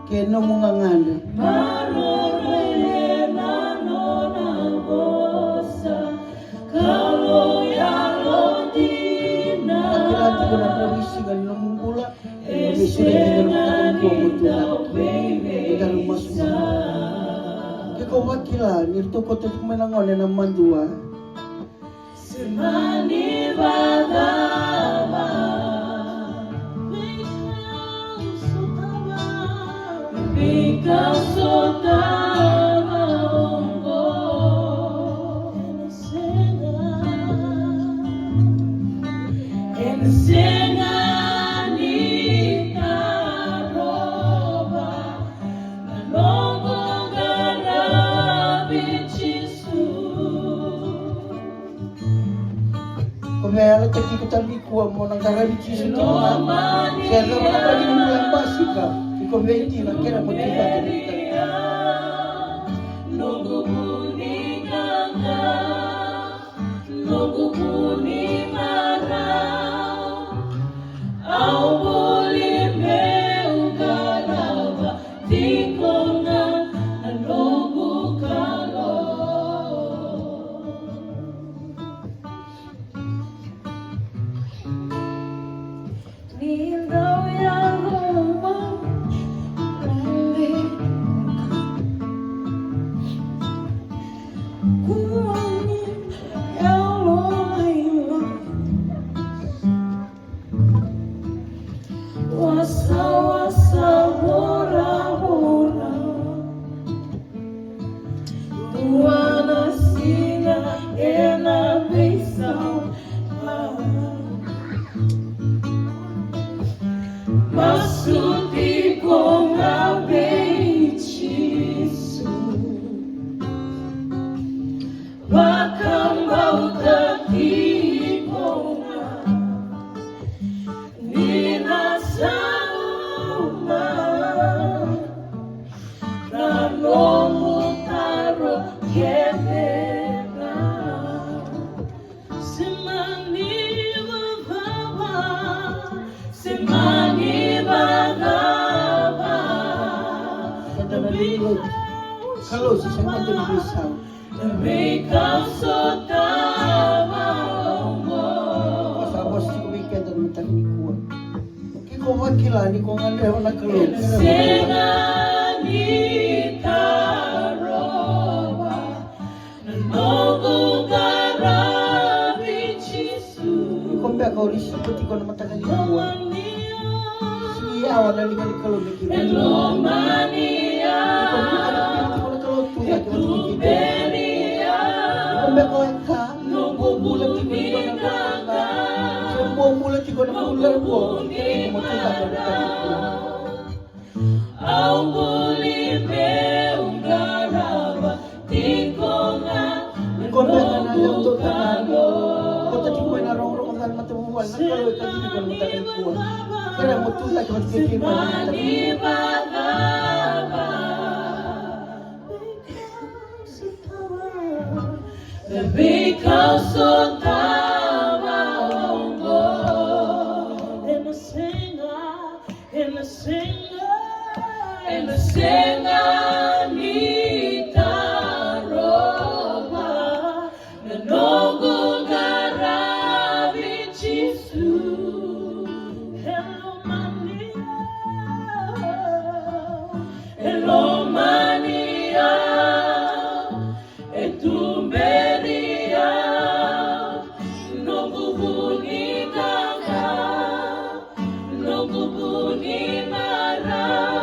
Keno mungangana hati-hati kena permisi kan menggula kita rumah semua kewakilan itu kota menangon yang mandua semani badaba Bika sotama ongo ensenga ni karoba nongo garabi chisu Komela teki kutalikuwa mona garabi chisu toma kaya wala lagi mulang basika Iko venti na kera motivate kita. Logo kuni ganga, logo kuni mara, au boli meugarava, tikona logo kalo. Nindau yang Masuti konga beichisu Wakamba utaki konga Nina sauma Nanomu taro kebena Semani wababa Semani kalau sesama jadi pisau, mereka sotama ongo. Pasal si weekend dan mentang ni kuat. Kiko wakilan ni kau ngandai orang keluar. Sengani karoba, nongo garabi chisu. Kau biar kau risau peti kau nama tangan ni kuat. Siapa wala ni kau kalau mikir. Kau nakalo ka dili ka matakan kuwa. Kaya mo tulak ka kikimay. Because so and the singer Nita Roba the Nogu Garavi Chisu Hello Mania Etumberia Nogu Buni Ganga Nogu Buni Mara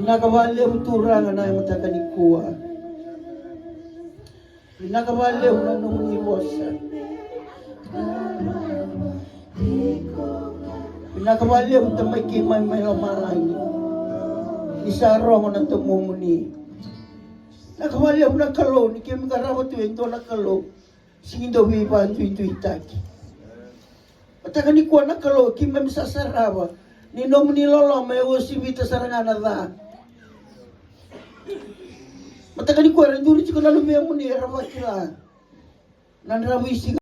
Pinakawali uturangan na yung matakan ni kuwa. Pinakawali na nung iwosa. Pinakawali tamay kimay may lamaran. Isaro mo ng tumumuni. Nakawali na kalo, ni kim karawat wento na kalo. Singin daw hiban tuwitaki. Matakan ni kuwa na kalo, kimay misasarawa. Ninom ni lolo may usibita sarangan na da. Matakan ni kuwa, nandun si ko na lumiya mo ni Ramakila. Nanrawisi